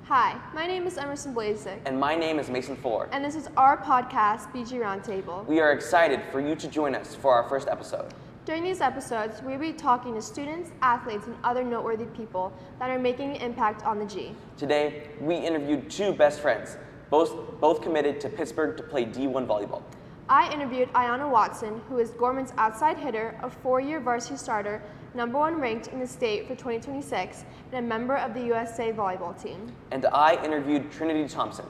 Hi, my name is Emerson Blazek. And my name is Mason Fore. And this is our podcast, BG Roundtable. We are excited for you to join us for our first episode. During these episodes, we'll be talking to students, athletes, and other noteworthy people that are making an impact on the G. Today, we interviewed two best friends, both committed to Pittsburgh to play D1 volleyball. I interviewed Ayanna Watson, who is Gorman's outside hitter, a 4-year varsity starter, #1 ranked in the state for 2026, and a member of the USA volleyball team. And I interviewed Trinity Thompson,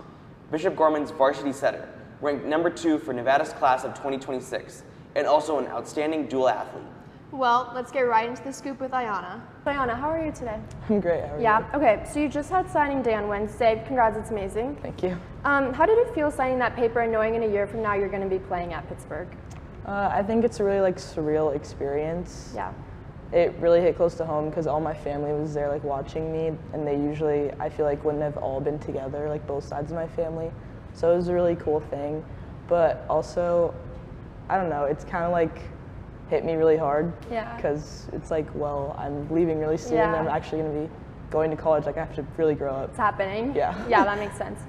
Bishop Gorman's varsity setter, ranked #2 for Nevada's class of 2026, and also an outstanding dual athlete. Well, let's get right into the scoop with Ayanna. Ayanna, how are you today? I'm great, how are you? Yeah, okay, so you just had signing day on Wednesday. Congrats, it's amazing. Thank you. How did it feel signing that paper and knowing in a year from now you're going to be playing at Pittsburgh? I think it's a really surreal experience. Yeah. It really hit close to home because all my family was there watching me, and they usually, I feel wouldn't have all been together, both sides of my family. So it was a really cool thing. But also, I don't know, it's kind of hit me really hard. Yeah. Because it's well, I'm leaving really soon, Yeah. and I'm actually going to be going to college. I have to really grow up. It's happening. Yeah. Yeah, that makes sense.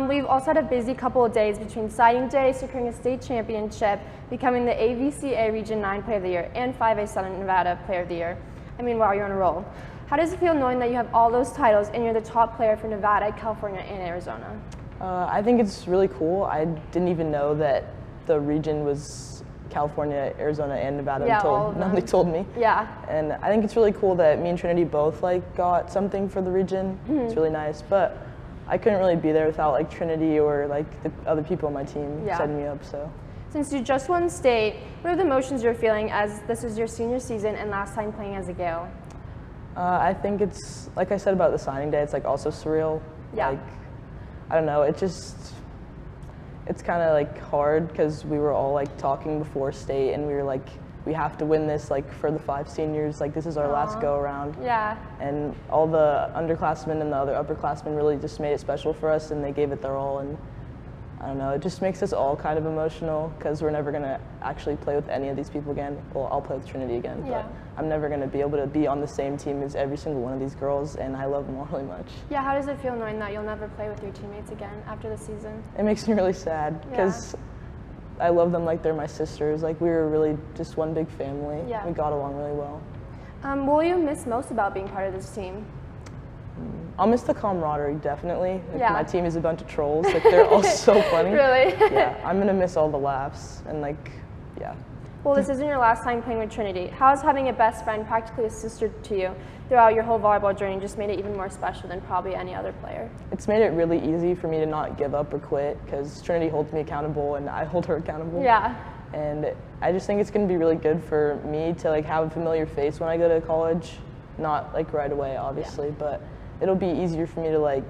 We've also had a busy couple of days between signing day, securing a state championship, becoming the AVCA Region 9 Player of the Year, and 5A Southern Nevada Player of the Year. I mean, wow, you're on a roll. How does it feel knowing that you have all those titles and you're the top player for Nevada, California, and Arizona? I think it's really cool. I didn't even know that the region was California, Arizona, and Nevada until nobody told me. Yeah. And I think it's really cool that me and Trinity both got something for the region. Mm-hmm. It's really nice, but I couldn't really be there without Trinity or the other people on my team setting me up. So. Since you just won state, what are the emotions you're feeling as this is your senior season and last time playing as a Gale? I think it's like I said about the signing day. It's also surreal. Yeah. I don't know. It's kind of hard because we were all talking before state, and we were we have to win this for the 5 seniors. This is our last go around. Yeah. And all the underclassmen and the other upperclassmen really just made it special for us, and they gave it their all. And I don't know, it just makes us all kind of emotional because we're never gonna actually play with any of these people again. Well, I'll play with Trinity again, but I'm never gonna be able to be on the same team as every single one of these girls, and I love them all really much. Yeah, how does it feel knowing that you'll never play with your teammates again after the season? It makes me really sad because I love them like they're my sisters. We were really just one big family. Yeah. We got along really well. What will you miss most about being part of this team? I'll miss the camaraderie, definitely. Yeah. My team is a bunch of trolls. They're all so funny. Really? Yeah, I'm gonna miss all the laughs and yeah. Well, this isn't your last time playing with Trinity. How has having a best friend, practically a sister to you, throughout your whole volleyball journey just made it even more special than probably any other player? It's made it really easy for me to not give up or quit because Trinity holds me accountable and I hold her accountable. Yeah. And I just think it's gonna be really good for me to have a familiar face when I go to college. Not right away, obviously, but it'll be easier for me to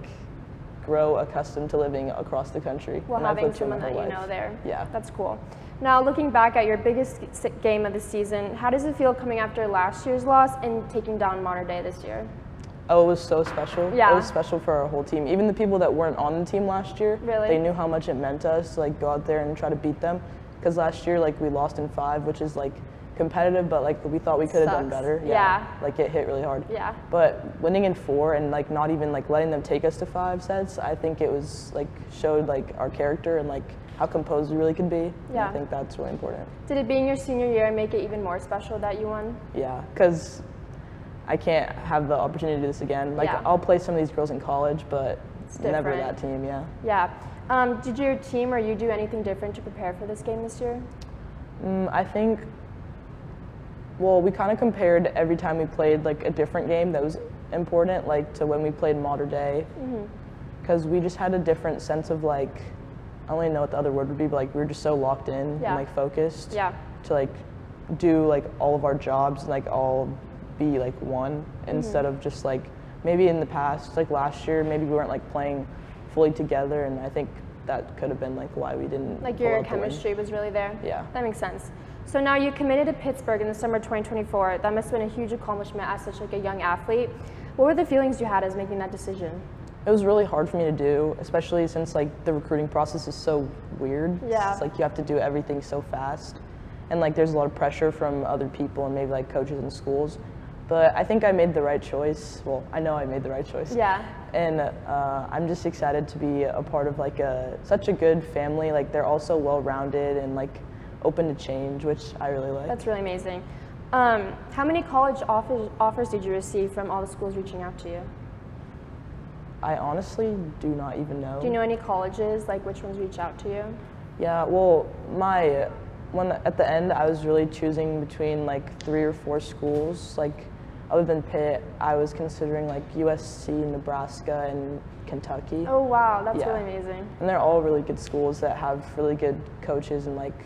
grow accustomed to living across the country. Well, and having someone that you know there. Yeah. That's cool. Now, looking back at your biggest game of the season, how does it feel coming after last year's loss and taking down Modern Day this year? Oh, it was so special. Yeah. It was special for our whole team. Even the people that weren't on the team last year, Really? They knew how much it meant to us to go out there and try to beat them. Because last year, we lost in 5, which is competitive, but we thought we could have done better. Yeah. It hit really hard. Yeah. But winning in 4 and not even letting them take us to 5 sets, I think it was showed our character and how composed we really could be. Yeah. I think that's really important. Did it being your senior year make it even more special that you won? Yeah, because I can't have the opportunity to do this again. I'll play some of these girls in college, but never that team. Yeah. Yeah. Did your team or you do anything different to prepare for this game this year? I think. Well, we kind of compared every time we played a different game that was important, to when we played Modern Day, because we just had a different sense of I don't really know what the other word would be, but we were just so locked in and focused to do all of our jobs and all be one instead of just maybe in the past last year maybe we weren't playing fully together, and I think that could have been why we didn't your chemistry was really there. Yeah, that makes sense. So now you committed to Pittsburgh in the summer 2024. That must have been a huge accomplishment as such a young athlete. What were the feelings you had as making that decision? It was really hard for me to do, especially since the recruiting process is so weird. Yeah. It's you have to do everything so fast, and there's a lot of pressure from other people and maybe coaches and schools. But I think I made the right choice. Well, I know I made the right choice. Yeah. and I'm just excited to be a part of like such a good family. Like they're all so well-rounded and like open to change, which I really like. That's really amazing. How many college offers did you receive from all the schools reaching out to you? I honestly do not even know. Do you know any colleges, like which ones reach out to you? Yeah, well, at the end, I was really choosing between like 3 or 4 schools. Like, other than Pitt, I was considering like USC, Nebraska, and Kentucky. Oh wow, that's Yeah. really amazing. And they're all really good schools that have really good coaches and like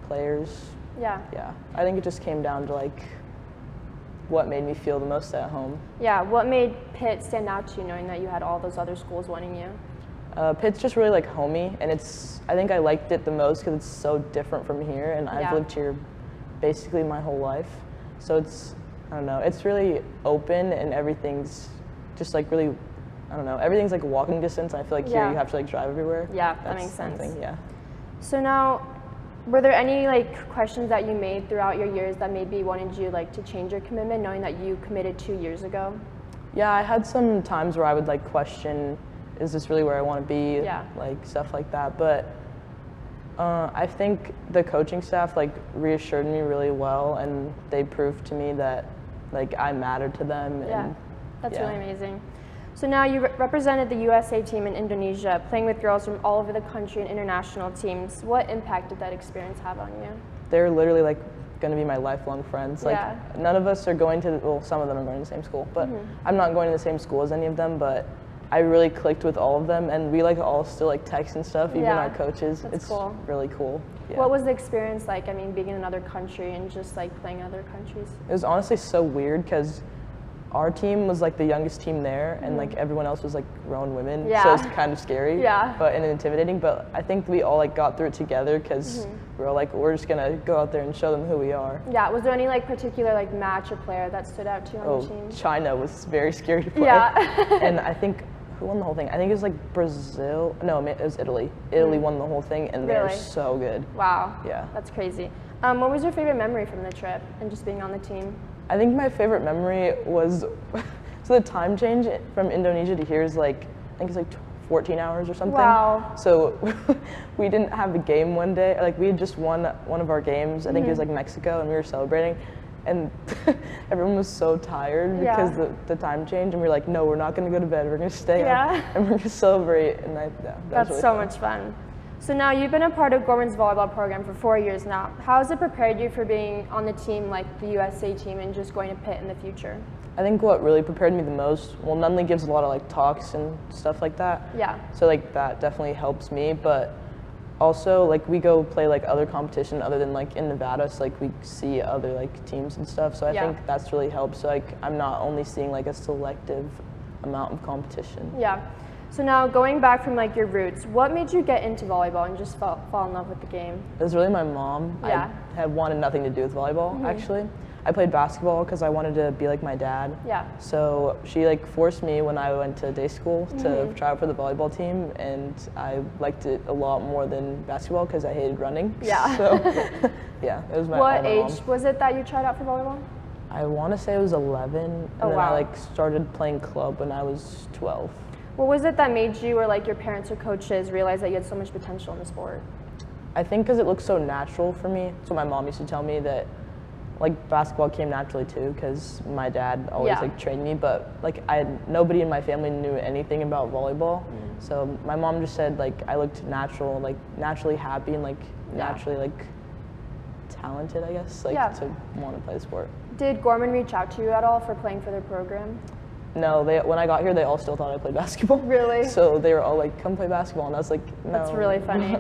players. Yeah. Yeah, I think it just came down to like what made me feel the most at home. Yeah, what made Pitt stand out to you knowing that you had all those other schools wanting you? Pitt's just really like homey, and I think I liked it the most because it's so different from here, and Yeah. I've lived here basically my whole life. So I don't know, it's really open and everything's just like really, I don't know, everything's like walking distance. And I feel like Yeah. here you have to like drive everywhere. Yeah, that That's makes sense. something, yeah. So now, were there any like questions that you made throughout your years that maybe wanted you like to change your commitment, knowing that you committed 2 years ago? Yeah, I had some times where I would like question, is this really where I want to be? Yeah. Like stuff like that. But I think the coaching staff like reassured me really well, and they proved to me that like I mattered to them. Yeah, And, that's yeah. really amazing. So now you represented the USA team in Indonesia, playing with girls from all over the country and international teams. What impact did that experience have on you? They're literally like going to be my lifelong friends. Like Yeah. none of us are going to, well, some of them are going to the same school, but I'm not going to the same school as any of them, but I really clicked with all of them, and we like all still like text and stuff, even Yeah, our coaches. that's It's cool. really cool. Yeah. What was the experience like? I mean, being in another country and just like playing in other countries. It was honestly so weird because our team was like the youngest team there, and like everyone else was like grown women. Yeah. So it's kind of scary, Yeah. but and intimidating. But I think we all like got through it together because we were like, we're just gonna go out there and show them who we are. Yeah, was there any like particular like match or player that stood out to you on the team? China was very scary to play. Yeah. And I think who won the whole thing? I think it was like Brazil. No, it was Italy. Italy won the whole thing, and they're Really? so good. Wow. Yeah. That's crazy. What was your favorite memory from the trip and just being on the team? I think my favorite memory was so the time change from Indonesia to here is like I think it's like 14 hours or something. Wow. So we didn't have a game one day. Like we had just won one of our games. I think it was like Mexico, and we were celebrating, and everyone was so tired Yeah. because the time change. And we were like, no, we're not going to go to bed. We're going to stay Yeah. up and we're going to celebrate. And that was That's really so fun. much fun. So now you've been a part of Gorman's volleyball program for 4 years now. How has it prepared you for being on the team like the USA team and just going to Pitt in the future? I think what really prepared me the most, well, Nunley gives a lot of like talks and stuff like that. Yeah. So like that definitely helps me, but also like we go play like other competition other than like in Nevada, so like we see other like teams and stuff. So I Yeah. think that's really helped. So like I'm not only seeing like a selective amount of competition. Yeah. So now going back from like your roots, what made you get into volleyball and just fall in love with the game? It was really my mom. Yeah. I had wanted nothing to do with volleyball actually. I played basketball because I wanted to be like my dad. Yeah. So she like forced me when I went to day school to try out for the volleyball team, and I liked it a lot more than basketball because I hated running. Yeah. So yeah, it was What my age mom. was it that you tried out for volleyball? I want to say it was 11, and Oh, then wow. I like started playing club when I was 12. What was it that made you or like your parents or coaches realize that you had so much potential in the sport? I think because it looked so natural for me. So my mom used to tell me that like basketball came naturally too because my dad always Yeah. like trained me, but like nobody in my family knew anything about volleyball. So my mom just said like I looked natural, like naturally happy and like Yeah. naturally like talented, I guess, like Yeah. to want to play the sport. Did Gorman reach out to you at all for playing for their program? No, when I got here, they all still thought I played basketball. Really? So they were all like, "Come play basketball," and I was like, "No." That's really funny.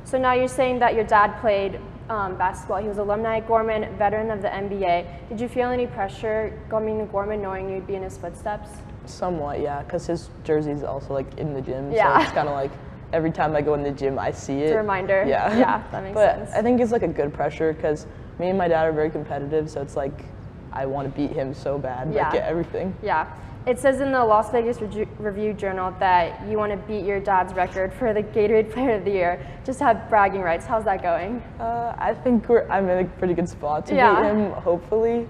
So now you're saying that your dad played basketball. He was alumni at Gorman, veteran of the NBA. Did you feel any pressure coming to Gorman knowing you'd be in his footsteps? Somewhat, yeah, because his jersey's also like in the gym. Yeah. So it's kind of like every time I go in the gym, I see it. It's a reminder. Yeah. Yeah, that makes but sense. I think it's like a good pressure because me and my dad are very competitive, so it's like I want to beat him so bad, Yeah. like at everything. Yeah. It says in the Las Vegas Review-Journal that you want to beat your dad's record for the Gatorade Player of the Year. Just have bragging rights. How's that going? I think I'm in a pretty good spot to Yeah. beat him, hopefully.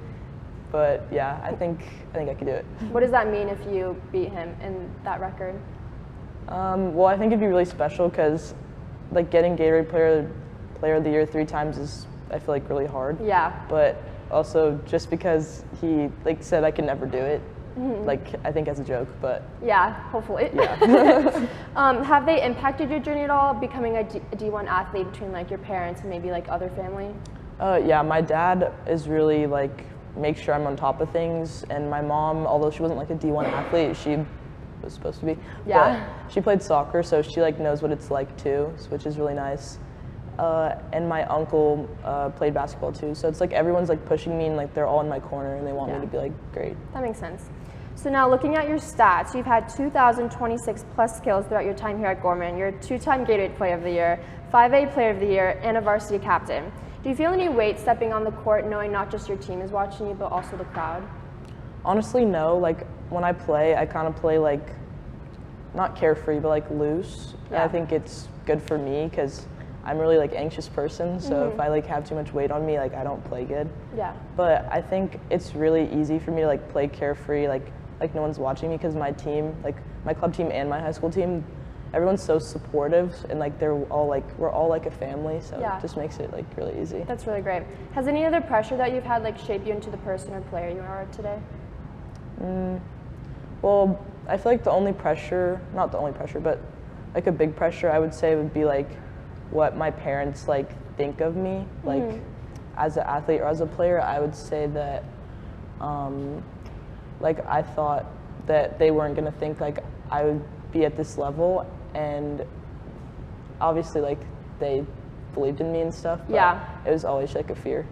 but yeah, I think I could do it. What does that mean if you beat him in that record? Well, I think it'd be really special because like getting Gatorade Player of the Year 3 times is, I feel like, really hard. Yeah. But also just because he like said I could never do it, like I think as a joke, but Yeah, hopefully. yeah. Have they impacted your journey at all, becoming a D1 athlete between like your parents and maybe like other family? Yeah, my dad is really like makes sure I'm on top of things, and my mom, although she wasn't like a D1 athlete, she was supposed to be. Yeah. But she played soccer, so she like knows what it's like too, which is really nice. And my uncle played basketball too, so it's like everyone's like pushing me and like they're all in my corner and they want me to be like great. That makes sense. So now looking at your stats, you've had 2,026 plus skills throughout your time here at Gorman. You're a 2-time Gatorade Player of the Year, 5A Player of the Year, and a varsity captain. Do you feel any weight stepping on the court knowing not just your team is watching you, but also the crowd? Honestly, no. Like when I play, I kind of play like not carefree, but like loose. And Yeah. I think it's good for me because I'm a really like anxious person. So if I like have too much weight on me, like I don't play good. Yeah. But I think it's really easy for me to like play carefree, like no one's watching me because my team, like my club team and my high school team, everyone's so supportive and like we're all like a family. So Yeah. it just makes it like really easy. That's really great. Has any other pressure that you've had like shape you into the person or player you are today? Well, I feel like the only pressure, not the only pressure, but like a big pressure I would say would be like what my parents like think of me, like as an athlete or as a player. I would say that like I thought that they weren't gonna think like I would be at this level, and obviously like they believed in me and stuff, but Yeah. it was always like a fear.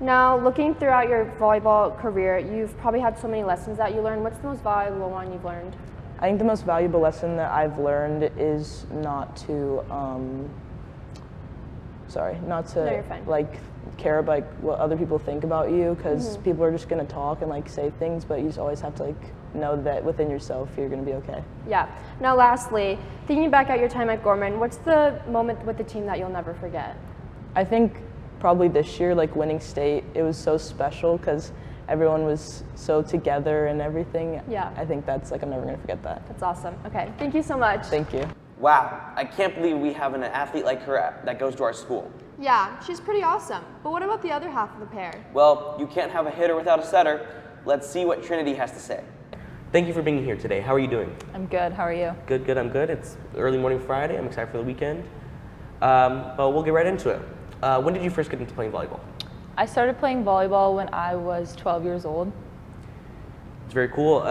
Now, looking throughout your volleyball career, you've probably had so many lessons that you learned. What's the most valuable one you've learned? I think the most valuable lesson that I've learned is not to No, you're fine. like care about like what other people think about you, because people are just gonna talk and like say things, but you just always have to like know that within yourself you're gonna be okay. Yeah. Now, lastly, thinking back at your time at Gorman, what's the moment with the team that you'll never forget? I think probably this year, like winning state, it was so special because everyone was so together and everything. Yeah. I think that's like I'm never gonna forget that. That's awesome. Okay. Thank you so much. Thank you. Wow, I can't believe we have an athlete like her that goes to our school. Yeah, she's pretty awesome. But what about the other half of the pair? Well, you can't have a hitter without a setter. Let's see what Trinity has to say. Thank you for being here today. How are you doing? I'm good. How are you? Good, good, I'm good. It's early morning Friday. I'm excited for the weekend. But we'll get right into it. When did you first get into playing volleyball? I started playing volleyball when I was 12 years old. It's very cool.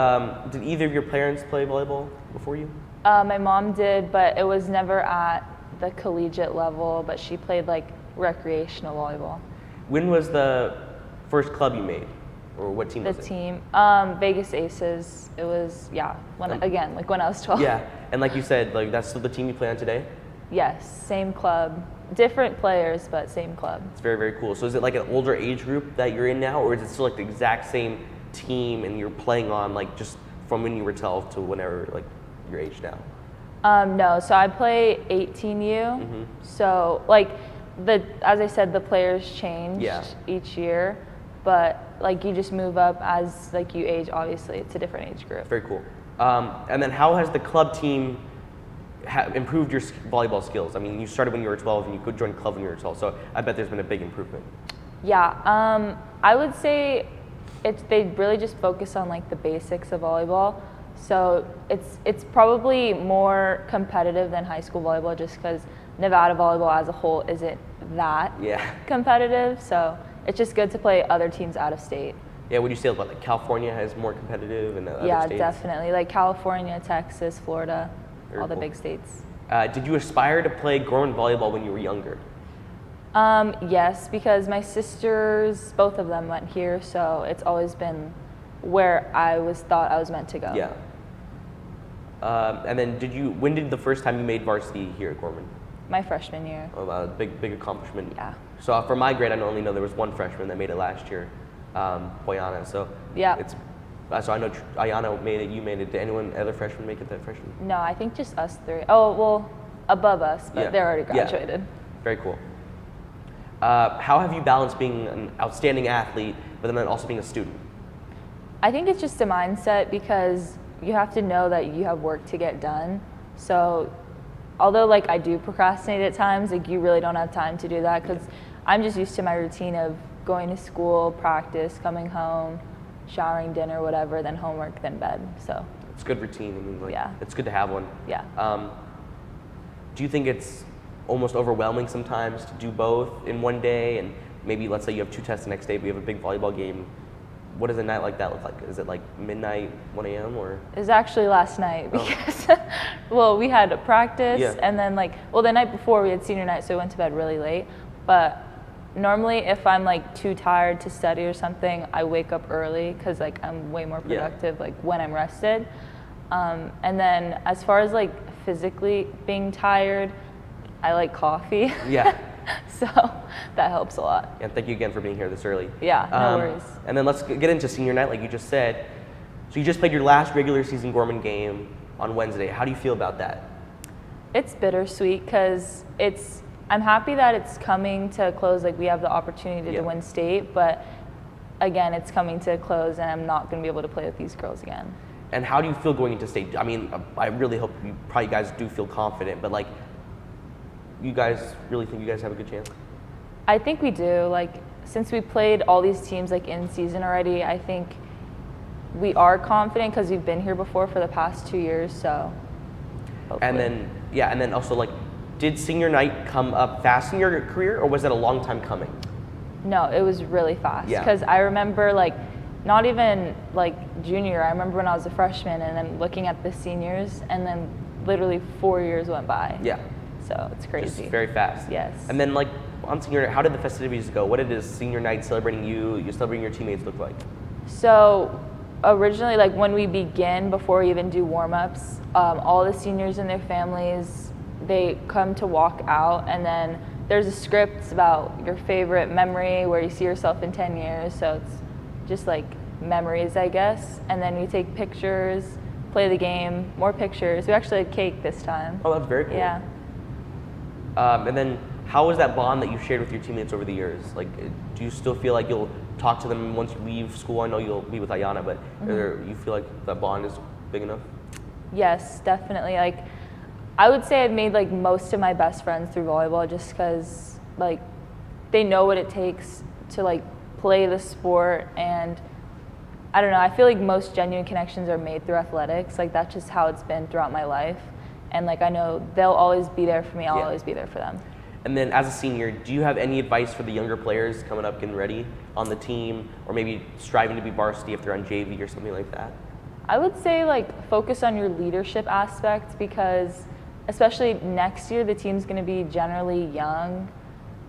Did either of your parents play volleyball before you? My mom did, but it was never at the collegiate level, but she played like recreational volleyball. When was the first club you made? Or what team The was it? team, Vegas Aces, it was, yeah, when I was 12. Yeah, and like you said, like that's still the team you play on today? Yes, same club. Different players, but same club. It's very, very cool. So is it like an older age group that you're in now, or is it still like the exact same team and you're playing on like just from when you were 12 to whenever like your age now? No, so I play 18U. So like as I said, the players change each year, but like you just move up as like you age. Obviously, it's a different age group. Very cool. And then how has the club team improved your volleyball skills? I mean, you started when you were 12 and you could join club when you were 12, so I bet there's been a big improvement. Yeah, I would say they really just focus on like the basics of volleyball. So it's probably more competitive than high school volleyball just because Nevada volleyball as a whole isn't that competitive. So it's just good to play other teams out of state. Yeah, would you say like California has more competitive and other Yeah, states? definitely. Like California, Texas, Florida, Very all the cool. big states. Did you aspire to play Gorman volleyball when you were younger? Yes, because my sisters, both of them went here, so it's always been where I thought I was meant to go. Yeah. And then when did the first time you made varsity here at Gorman? My freshman year. Oh, wow, big accomplishment. Yeah. So for my grade, I only know there was one freshman that made it last year, Boyana. So Yeah. So I know Ayana made it, you made it. Did anyone other freshmen make it that freshman? No, I think just us three. Oh, well, above us, but they're already graduated. Yeah. Very cool. How have you balanced being an outstanding athlete, but then also being a student? I think it's just a mindset because you have to know that you have work to get done. So although like I do procrastinate at times, like you really don't have time to do that because I'm just used to my routine of going to school, practice, coming home, showering, dinner, whatever, then homework, then bed. So it's a good routine. I mean, like, yeah, it's good to have one. Yeah. Do you think it's almost overwhelming sometimes to do both in one day? And maybe let's say you have 2 tests the next day, but you have a big volleyball game. What does a night like that look like? Is it like midnight, 1 a.m. or? It was actually last night because, well, we had a practice and then the night before we had senior night, so I went to bed really late. But normally if I'm like too tired to study or something, I wake up early because like I'm way more productive like when I'm rested. And then as far as like physically being tired, I like coffee. Yeah. So that helps a lot. And thank you again for being here this early. Yeah, no worries. And then let's get into senior night, like you just said. So you just played your last regular season Gorman game on Wednesday. How do you feel about that? It's bittersweet because I'm happy that it's coming to a close. Like we have the opportunity to win state, but again, it's coming to a close, and I'm not going to be able to play with these girls again. And how do you feel going into state? I mean, I really hope you guys do feel confident, but like, you guys really think you guys have a good chance? I think we do. Like, since we played all these teams like in season already, I think we are confident because we've been here before for the past 2 years. So, hopefully. And then also like, did senior night come up fast in your career, or was it a long time coming? No, it was really fast. Yeah. Because I remember like, not even like junior. I remember when I was a freshman, and then looking at the seniors, and then literally 4 years went by. Yeah. So it's crazy. Just very fast. Yes. And then like on senior night, how did the festivities go? What did senior night celebrating you celebrating your teammates look like? So originally, like when we begin, before we even do warm-ups, all the seniors and their families, they come to walk out, and then there's a script about your favorite memory, where you see yourself in 10 years. So it's just like memories, I guess. And then we take pictures, play the game, more pictures. We actually had cake this time. Oh, that's very cool. Yeah. And then how was that bond that you shared with your teammates over the years? Like, do you still feel like you'll talk to them once you leave school? I know you'll be with Ayana, but you feel like that bond is big enough? Yes, definitely. Like, I would say I've made like most of my best friends through volleyball, just because like they know what it takes to like play the sport, and I don't know, I feel like most genuine connections are made through athletics. Like that's just how it's been throughout my life. And like I know they'll always be there for me, I'll always be there for them. And then as a senior, do you have any advice for the younger players coming up, getting ready on the team, or maybe striving to be varsity if they're on JV or something like that? I would say like focus on your leadership aspect, because especially next year the team's going to be generally young.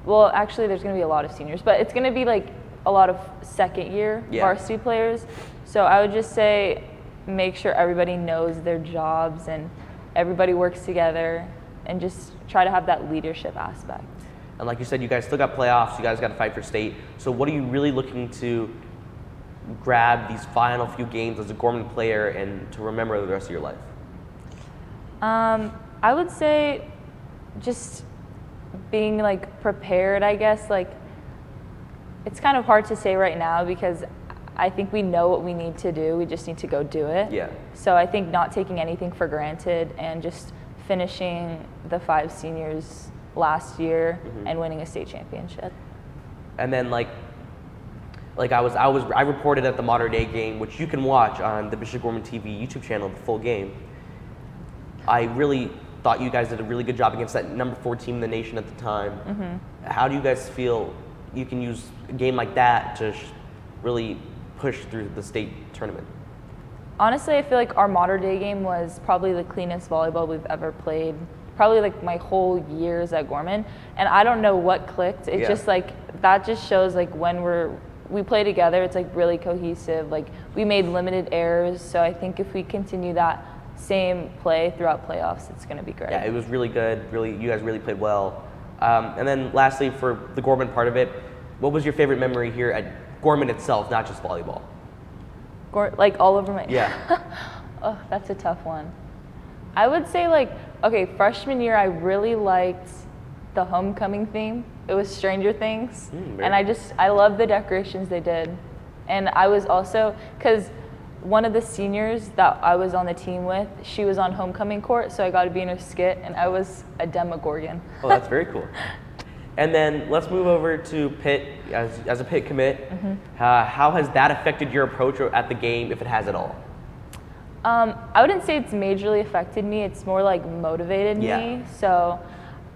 Well, actually there's going to be a lot of seniors, but it's going to be like a lot of second year varsity players. So I would just say make sure everybody knows their jobs and everybody works together, and just try to have that leadership aspect. And like you said, you guys still got playoffs, you guys got to fight for state. So what are you really looking to grab these final few games as a Gorman player and to remember the rest of your life? I would say just being like prepared, I guess. Like it's kind of hard to say right now because I think we know what we need to do. We just need to go do it. Yeah. So I think not taking anything for granted and just finishing the 5 seniors last year and winning a state championship. And then I reported at the Modern Day game, which you can watch on the Bishop Gorman TV YouTube channel, the full game. I really thought you guys did a really good job against that number 4 team in the nation at the time. How do you guys feel you can use a game like that to really push through the state tournament? Honestly, I feel like our Modern Day game was probably the cleanest volleyball we've ever played, probably like my whole years at Gorman. And I don't know what clicked. It's just like, that just shows like when we play together, it's like really cohesive. Like we made limited errors. So I think if we continue that same play throughout playoffs, it's going to be great. Yeah, it was really good. Really, you guys really played well. And then lastly, for the Gorman part of it, what was your favorite memory here at Gorman itself, not just volleyball? Like all over my... Yeah. Oh, that's a tough one. I would say like, okay, freshman year, I really liked the homecoming theme. It was Stranger Things. And I love the decorations they did. And I was also, because one of the seniors that I was on the team with, she was on homecoming court, so I got to be in her skit, and I was a Gregoryan. Oh, that's very cool. And then let's move over to Pitt as a Pitt commit. How has that affected your approach at the game, if it has at all? I wouldn't say it's majorly affected me. It's more like motivated me. So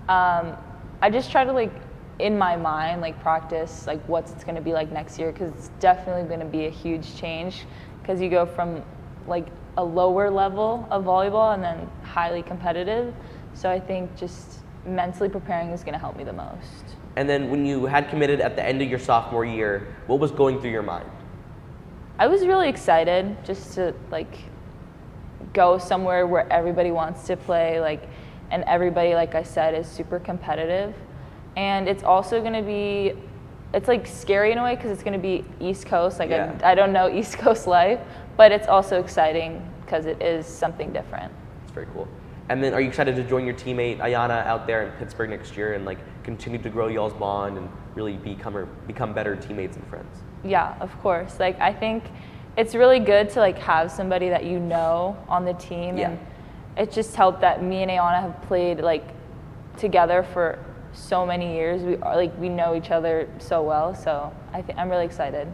I just try to like in my mind like practice like what's it's going to be like next year, because it's definitely going to be a huge change, because you go from like a lower level of volleyball and then highly competitive. So I think just mentally preparing is going to help me the most. And then when you had committed at the end of your sophomore year, what was going through your mind? I was really excited just to like go somewhere where everybody wants to play, like, and everybody, like I said, is super competitive. And it's also going to be, it's like scary in a way because it's going to be East Coast. Like I don't know East Coast life, but it's also exciting because it is something different. It's very cool. And then are you excited to join your teammate Ayana out there in Pittsburgh next year and like continue to grow y'all's bond and really become better teammates and friends? Yeah, of course. Like I think it's really good to like have somebody that you know on the team, and it just helped that me and Ayana have played like together for so many years. We know each other so well, so I'm really excited.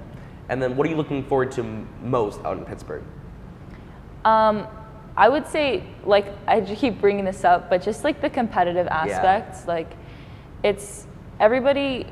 And then what are you looking forward to most out in Pittsburgh? I would say, like, I keep bringing this up, but just like the competitive aspects, like it's everybody,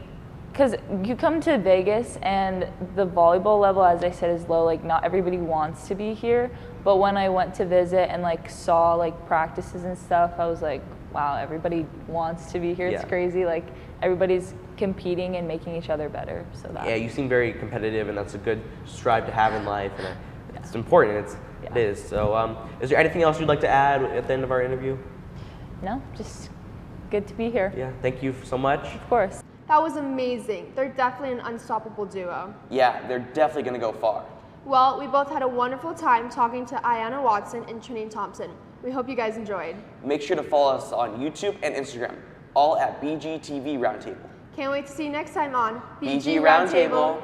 because you come to Vegas and the volleyball level, as I said, is low. Like not everybody wants to be here, but when I went to visit and like saw like practices and stuff, I was like, wow, everybody wants to be here. It's crazy. Like everybody's competing and making each other better. So that. You seem very competitive, and that's a good strive to have in life, and it's important. It is. So, is there anything else you'd like to add at the end of our interview? No, just good to be here. Yeah, thank you so much. Of course. That was amazing. They're definitely an unstoppable duo. Yeah, they're definitely going to go far. Well, we both had a wonderful time talking to Ayana Watson and Trinity Thompson. We hope you guys enjoyed. Make sure to follow us on YouTube and Instagram, all at BG TV Roundtable. Can't wait to see you next time on BG Roundtable.